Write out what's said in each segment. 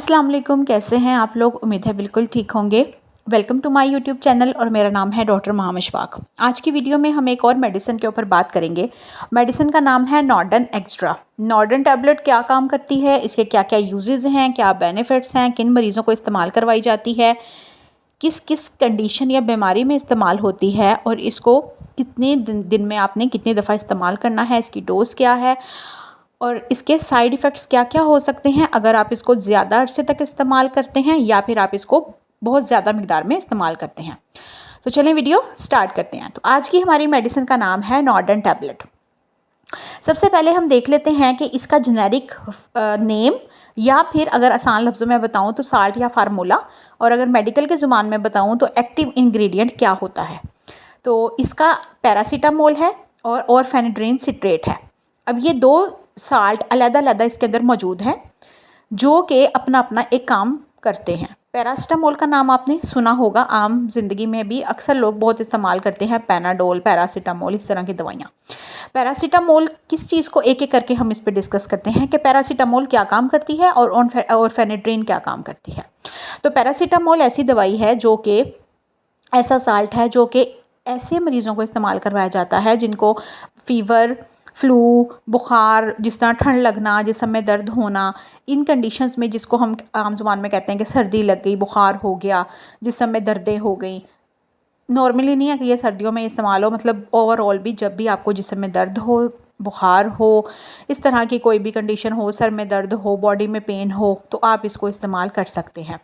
अस्सलाम वालेकुम, कैसे हैं आप लोग। उम्मीद है बिल्कुल ठीक होंगे। Welcome to my YouTube channel और मेरा नाम है डॉक्टर मोहम्मद इशफाक। आज की वीडियो में हम एक और मेडिसिन के ऊपर बात करेंगे। मेडिसिन का नाम है नॉर्डन एक्स्ट्रा। नॉर्डन टैबलेट क्या काम करती है, इसके क्या क्या यूजेस हैं, क्या बेनिफिट्स हैं, किन मरीज़ों को इस्तेमाल करवाई जाती है, किस किस कंडीशन या बीमारी में इस्तेमाल होती है और इसको कितने दिन में आपने कितनी दफ़ा इस्तेमाल करना है, इसकी डोज क्या है और इसके साइड इफ़ेक्ट्स क्या-क्या हो सकते हैं अगर आप इसको ज़्यादा अरसे तक इस्तेमाल करते हैं या फिर आप इसको बहुत ज़्यादा मिकदार में इस्तेमाल करते हैं। तो चलें वीडियो स्टार्ट करते हैं। तो आज की हमारी मेडिसिन का नाम है नॉर्डन टैबलेट। सबसे पहले हम देख लेते हैं कि इसका जेनेरिक नेम या फिर अगर आसान लफ्ज़ों में बताऊँ तो साल्ट या फार्मूला, और अगर मेडिकल के ज़ुबान में बताऊँ तो एक्टिव इंग्रेडिएंट क्या होता है। तो इसका पैरासीटामोल है और फेनेड्रिन सिट्रेट है। अब ये दो साल्ट अलग-अलग इसके अंदर मौजूद हैं जो कि अपना अपना एक काम करते हैं। पैरासीटामोल का नाम आपने सुना होगा, आम जिंदगी में भी अक्सर लोग बहुत इस्तेमाल करते हैं। पैनाडोल, पैरासीटामोल, इस तरह की दवाइयाँ। पैरासीटामोल किस चीज़ को एक एक करके हम इस पर डिस्कस करते हैं कि पैरासीटामोल क्या काम करती है और फेनेड्रिन क्या काम करती है। तो पैरासीटामोल ऐसी दवाई है जो कि ऐसा साल्ट है जो कि ऐसे मरीज़ों को इस्तेमाल करवाया जाता है जिनको फ़ीवर, फ्लू, बुखार, जिस तरह ठंड लगना, जिस्म में दर्द होना, इन कंडीशंस में जिसको हम आम ज़ुबान में कहते हैं कि सर्दी लग गई, बुखार हो गया, जिस्म में दर्दें हो गई। नॉर्मली नहीं है कि ये सर्दियों में इस्तेमाल हो, मतलब ओवरऑल भी जब भी आपको जिस्म में दर्द हो, बुखार हो, इस तरह की कोई भी कंडीशन हो, सर में दर्द हो, बॉडी में पेन हो, तो आप इसको इस्तेमाल कर सकते हैं।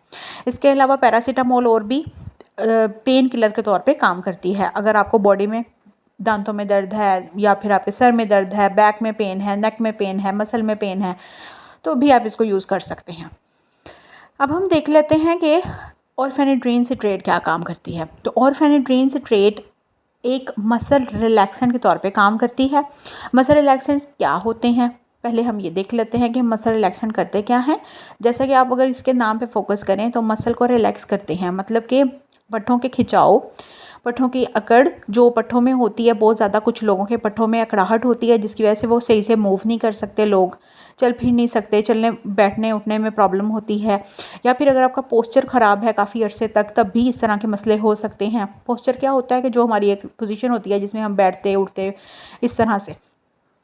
इसके अलावा पैरासीटामोल और भी पेन किलर के तौर पे काम करती है। अगर आपको बॉडी में दांतों में दर्द है या फिर आपके सर में दर्द है, बैक में पेन है, नेक में पेन है, मसल में पेन है, तो भी आप इसको यूज़ कर सकते हैं। अब हम देख लेते हैं कि ऑरफेनेड्रिन सिट्रेट क्या काम करती है। तो ऑरफेनेड्रिन सिट्रेट एक मसल रिलैक्सेंट के तौर पे काम करती है। मसल रिलैक्सेंट्स क्या होते हैं, पहले हम ये देख लेते हैं कि मसल रिलैक्सेंट करते क्या हैं। जैसा कि आप अगर इसके नाम पे फोकस करें तो मसल को रिलैक्स करते हैं, मतलब कि पट्ठों के खिंचाव, पट्ठों की अकड़ जो पट्ठों में होती है, बहुत ज़्यादा कुछ लोगों के पट्ठों में अकड़ाहट होती है जिसकी वजह से वो सही से मूव नहीं कर सकते, लोग चल फिर नहीं सकते, चलने बैठने उठने में प्रॉब्लम होती है। या फिर अगर आपका पोस्चर ख़राब है काफ़ी अरसे तक, तब भी इस तरह के मसले हो सकते हैं। पोस्चर क्या होता है कि जो हमारी एक पोजीशन होती है जिसमें हम बैठते उठते, इस तरह से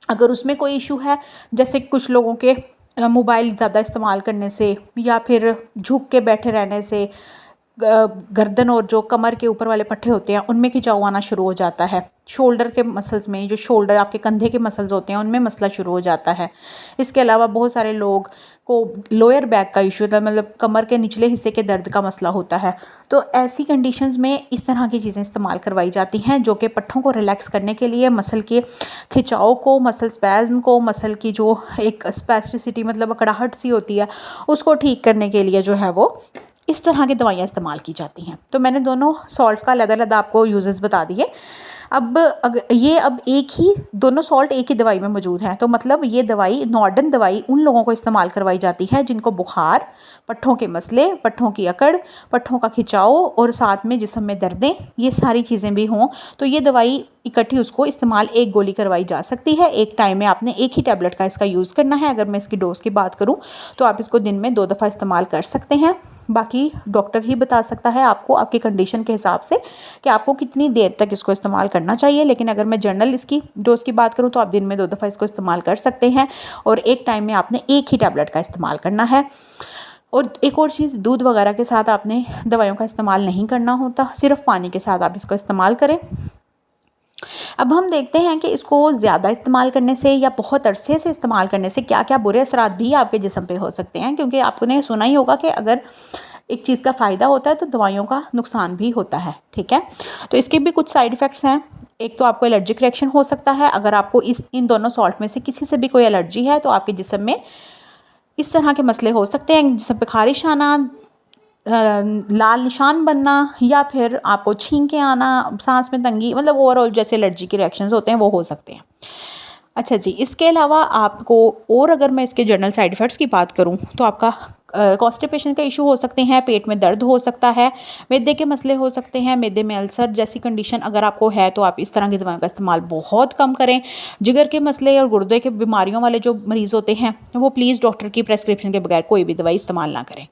अगर उसमें कोई इशू है, जैसे कुछ लोगों के मोबाइल ज़्यादा इस्तेमाल करने से या फिर झुक के बैठे रहने से गर्दन और जो कमर के ऊपर वाले पट्टे होते हैं उनमें खिंचाव आना शुरू हो जाता है। शोल्डर के मसल्स में, जो शोल्डर आपके कंधे के मसल्स होते हैं, उनमें मसला शुरू हो जाता है। इसके अलावा बहुत सारे लोग को लोअर बैक का इशू होता है, मतलब कमर के निचले हिस्से के दर्द का मसला होता है। तो ऐसी कंडीशंस में इस तरह की चीज़ें इस्तेमाल करवाई जाती हैं जो कि पट्ठों को रिलैक्स करने के लिए, मसल के खिंचाव को, मसल स्पैज़म को, मसल की जो एक स्पैस्टिसिटी मतलब अकड़ाहट सी होती है उसको ठीक करने के लिए जो है वो इस तरह की दवाइयाँ इस्तेमाल की जाती हैं। तो मैंने दोनों सॉल्ट्स का अलग-अलग आपको यूजेस बता दिए। अब एक ही दोनों सॉल्ट एक ही दवाई में मौजूद हैं, तो मतलब ये दवाई, नॉर्डन दवाई, उन लोगों को इस्तेमाल करवाई जाती है जिनको बुखार, पट्ठों के मसले, पट्ठों की अकड़, पट्ठों का खिंचाव और साथ में जिस्म में दर्दें, ये सारी चीज़ें भी हों, तो ये दवाई इकट्ठी उसको इस्तेमाल एक गोली करवाई जा सकती है। एक टाइम में आपने एक ही टैबलेट का इसका यूज़ करना है। अगर मैं इसकी डोज़ की बात करूँ तो आप इसको दिन में 2 दफ़ा इस्तेमाल कर सकते हैं। बाकी डॉक्टर ही बता सकता है आपको, आपकी कंडीशन के हिसाब से, कि आपको कितनी देर तक इसको इस्तेमाल करना चाहिए। लेकिन अगर मैं जनरल इसकी डोज़ की बात करूँ तो आप दिन में 2 दफ़ा इसको इस्तेमाल कर सकते हैं और एक टाइम में आपने एक ही टैबलेट का इस्तेमाल करना है। और एक और चीज़, दूध वगैरह के साथ आपने दवाइयों का इस्तेमाल नहीं करना होता, सिर्फ पानी के साथ आप इसको इस्तेमाल करें। अब हम देखते हैं कि इसको ज़्यादा इस्तेमाल करने से या बहुत अरसे से इस्तेमाल करने से क्या क्या बुरे असरात भी आपके जिस्म पे हो सकते हैं, क्योंकि आपने सुना ही होगा कि अगर एक चीज़ का फ़ायदा होता है तो दवाइयों का नुकसान भी होता है। ठीक है, तो इसके भी कुछ साइड इफ़ेक्ट्स हैं। एक तो आपको एलर्जिक रिएक्शन हो सकता है। अगर आपको इन दोनों सॉल्ट में से किसी से भी कोई एलर्जी है तो आपके जिस्म में इस तरह के मसले हो सकते हैं, जिसम पे ख़ारिश आना, लाल निशान बनना, या फिर आपको छींकें आना, सांस में तंगी, मतलब ओवरऑल जैसे एलर्जी के रिएक्शंस होते हैं वो हो सकते हैं। अच्छा जी, इसके अलावा आपको, और अगर मैं इसके जनरल साइड इफ़ेक्ट्स की बात करूं तो आपका कॉन्स्टिपेशन का इशू हो सकते हैं, पेट में दर्द हो सकता है, मैदे के मसले हो सकते हैं, मैदे में अल्सर जैसी कंडीशन अगर आपको है तो आप इस तरह की दवाइयों का इस्तेमाल बहुत कम करें। जिगर के मसले और गुर्दे के बीमारियों वाले जो मरीज़ होते हैं वो प्लीज़ डॉक्टर की प्रेस्क्रिप्शन के बगैर कोई भी दवाई इस्तेमाल ना करें।